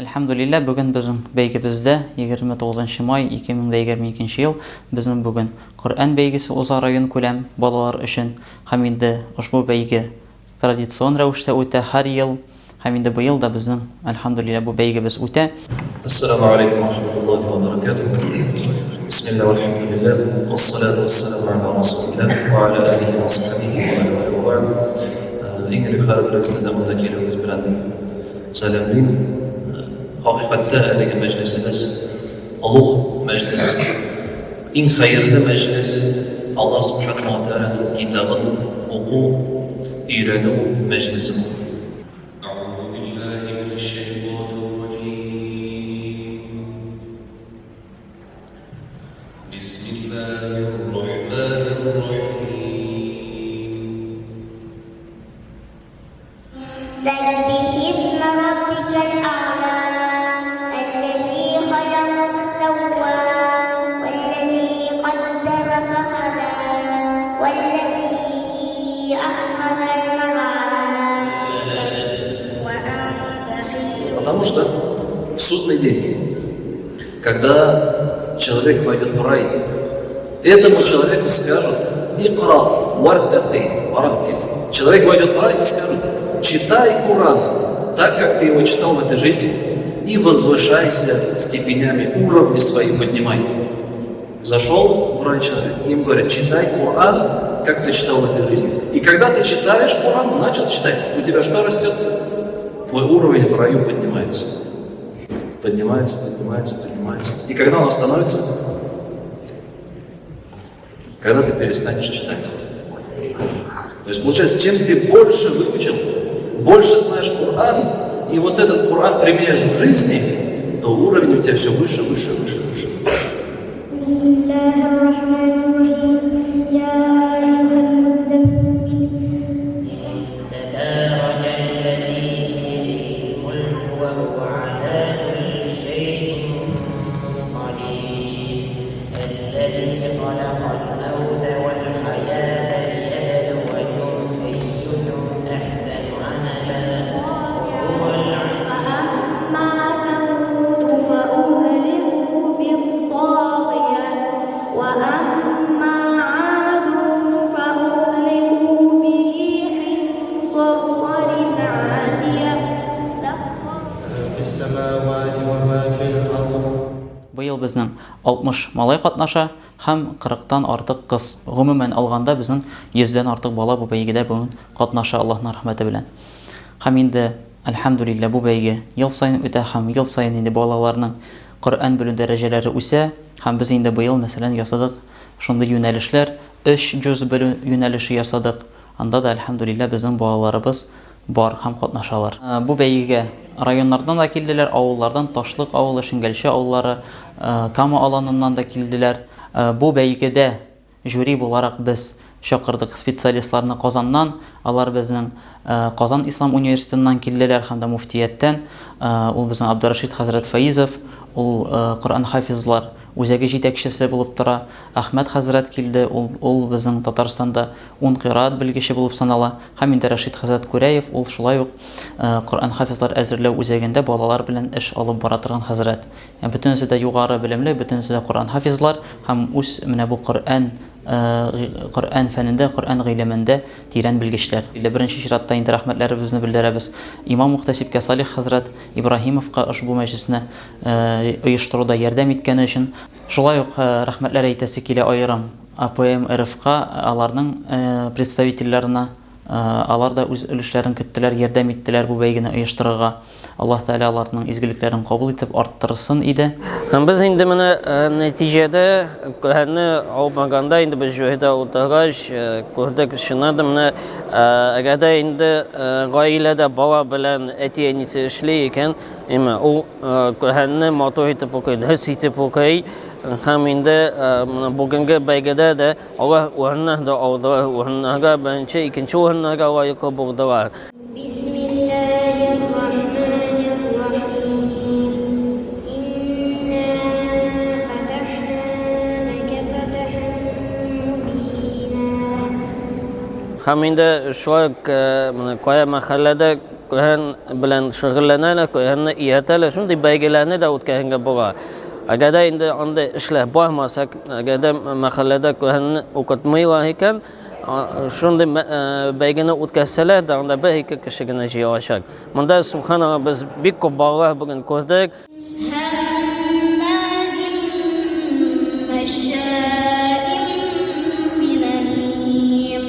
Әлхәмдүлиллә, бүген безнең бәйгебездә 29 май 2022 ел безнең бүген Коръән бәйгесе уза район күләм балалар өчен. Һәм инде ошбу бәйге традицион рәвештә үтә һәр ел. Һәм инде быел да безнең әлхәмдүлиллә бу бәйгебез үтә. Ассаламу алейкум ва рахматуллахи ва баракатуһ. Бисмиллаһи ва алхамдулиллаһ ва ссалату ва ссаламу аля расулиллаһ ва аля алихи ва сахбихи ва бa'd. Ингелек хәрбәрегезне заманда килүгез белән сәламлыйм. Hakikatte әлеге мәҗлесебез олуг мәҗлес, иң хәерле мәҗлес, Аллаһ Субханаһу ва Тааляның китабын уку, өйрәнү мәҗлесе. Потому что в судный день, когда человек войдет в рай, этому человеку скажут: «Икра вартaqi вараттил». Человек войдет в рай и скажут: «Читай Коран так, как ты его читал в этой жизни, и возвышайся степенями, уровни свои поднимай». Зашел в рай человек, им говорят: «Читай Коран, как ты читал в этой жизни». И когда ты читаешь Коран, начал читать, у тебя что растет? Твой уровень в раю поднимается. Поднимается. И когда он остановится? Когда ты перестанешь читать. То есть получается, чем ты больше выучил, больше знаешь Коран, и вот этот Коран применяешь в жизни, то уровень у тебя все выше. Быел безнең 60 малай катнаша һәм 40-тан артык кыз. Гомумән алганда безнең 100-дән артык бала бу бәйгедә бүген катнаша Аллаһның рәхмәте белән. Һәм инде әлхәмдүлиллә бу бәйге ел сайын үтә һәм ел сайын инде балаларның Коръән белү дәрәҗәләре үсә. Һәм без инде быел мәсәлән ясадык шундый юнәлешләр, 3 җүз белү юнәлеше ясадык. Анда да әлхәмдүлиллә безнең балаларыбыз бар һәм катнашалар. Бу бәйгегә районнардан да килделәр, авыллардан, Ташлык авылы, Шиңгәлче авыллары, Кама аланыннан да килделәр. Бу бәйгедә жюри буларак без чакырдык специалистларны Казаннан. Алар безнең Казан Ислам университетыннан килделәр һәм дә муфтияттан. Ул безнең Абдурашид хәзрәт Фаизов, ул Коръән хафизлар үзәге җитәкчесе булып тора. Әхмәт хәзрәт килде, ул безнең Татарстанда 10 кыйраат белгече булып санала. Һәм инде Рашид хәзрәт Күрәев, ул шулай ук Коръән хафизлар әзерләү үзәгендә балалар белән эш алып бара торган хәзрәт. Бөтенесе дә югары белемле, бөтенесе дә Коръән хафизлар һәм үз менә бу Коръән фәнендә, Коръән гыйлемендә тирән белгечләр. Беренче чиратта инде рәхмәтләребезне белдерәбез Имам Мухтасибкә Салих хәзрәт Ибраһимовка ошбу мәҗлесне оештыруда ярдәм иткәне өчен. Шулай ук рәхмәтләр әйтәсе килә аерым АПМ РФК, аларның представительләренә. Алар да үз өлешләрен кеттеләр, ярдәм иттеләр бу бәйгене оештырырга. Аллаһ Тәгалә аларның изгелекләрен кабул итеп арттырсын иде. Без инде менә нәтиҗәдә Коръәнне алмаганда инде без җыйда утыргач күрдек шуны да менә әгәрдә инде гаиләдә бала белән әти-әнисе эшли икән, ул Коръәнне матур итеп укый, дөрес итеп укый. Һәм инде бүгенге бәйгедә дә Аллаһ урынны да алды, урыннарга беренче, икенче урыннарга лаеклы булдылар. Һәм инде шулай Кая мәхәлләдә köhen bilen şugullanana köhenni iyatala şunday belgelerni de utkahenge boğa. Agada indi anda işler bahmasak, agada mahallede köhenni okutmayla iken şunday belgeni utkassalar da anda bir iki kişigine jiyaşak. Munda subhanallah biz bir kobağa bugün koyduk. هماز مشاء بنميم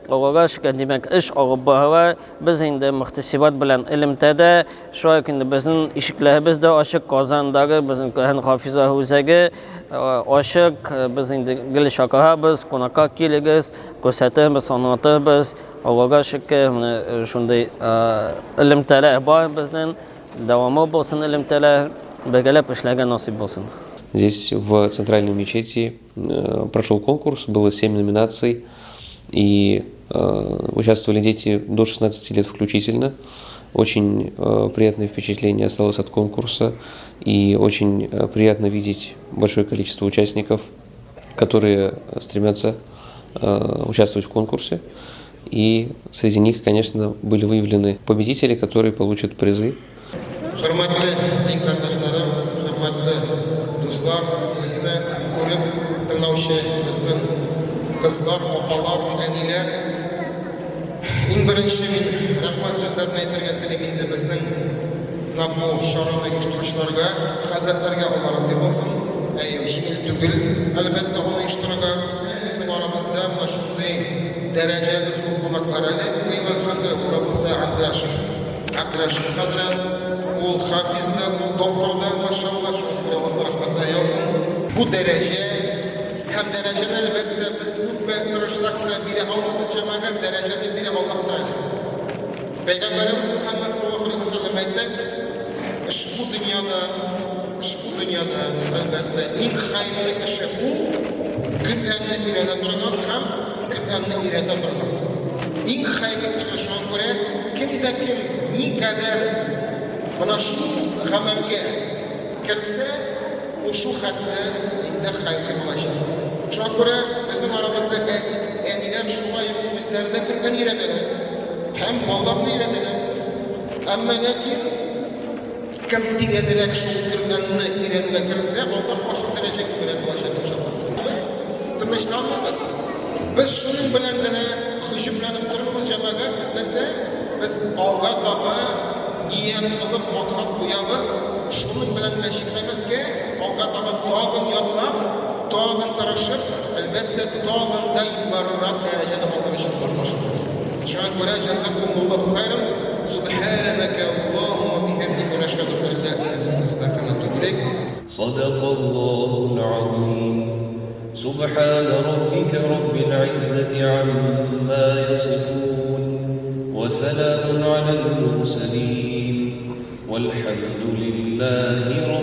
Oğulaş demek iş ağabey biz indi muhtesibat bilen ilimde şu an bizim işiklerimiz de açık kazandığı bizim köhen hafiza huzagi açık biz indi gel şakaha biz konaka kiligiz gösterimiz sanatı biz oğulaş ki şunday ilimde bağ bizden devamı olsun ilimde begelep işlerge nasip olsun. Здесь в центральной мечети прошел конкурс, было 7 номинаций, и участвовали дети до 16 лет включительно. Очень приятное впечатление осталось от конкурса, и очень приятно видеть большое количество участников, которые стремятся участвовать в конкурсе. И среди них, конечно, были выявлены победители, которые получат призы. Hürmetli din kardeşlerim, hürmetli dostlar, bizni ko'rib tinglovchi bizning qizlar, opalar, anilar. Eng birinchi men rahmat so'zlarini aytgan tilayman bizning bu shorani ishtirokchilarga, hazratlarga Alloh rozi bo'lsin. Yengil tugul, albatta uning ishtiroki bizning oramizda mana shunday darajali zo'r qo'noqlar bu yil alhamdulillah bo'lsa Abdurashid hazrat ul hafizda, ul doktorda maşallah şükür Allah'a rahmetler yazsın. Bu derece hem derecede elbette biz hükme tırışsak da biri Allah'ımız cemaat derecede biri Allah Teala. Peygamberimiz Muhammed sallallahu aleyhi ve sellem ayettik. Bu dünyada elbette en hayırlı işi bu. Kur'an'ı irade durgan hem Kur'an'ı irade durgan. En hayırlı işi şu an göre kimde kim ne kadar bana şu amelga kirsa o'shu xatni endi xayrli bo'ladi. Shunga ko'ra bizning oramizda anilar shunday o'zlarida kirgan yuradilar. Ham bolalarni yuradilar. Ammo lekin kim tiradirek shu kirganni iranuga kirsa, Alloh boshqa darajaga ko'ra bo'ladi inshaalloh. Biz tirishamiz. Biz shuning bilangina hujumlanib turibmiz jamoat biz desa, biz olg'a topa niyat qilib maqsad qo'yamiz. Shuning bilan nashiklamizki, olg'a topa tog'in yotlab, tog'in tirishib, albatta tog'inda yuqoriroq darajada olishni boshlaymiz. Shunga ko'ra jazakumullohu khayran. Subhanaka Allohumma bihamdika wa nashhadu an la ilaha illa anta astaghfiruka wa atubu ilayk. Sadaqallahul azim. سبحان ربك رب العزة عما يصفون وسلام على المرسلين والحمد لله رب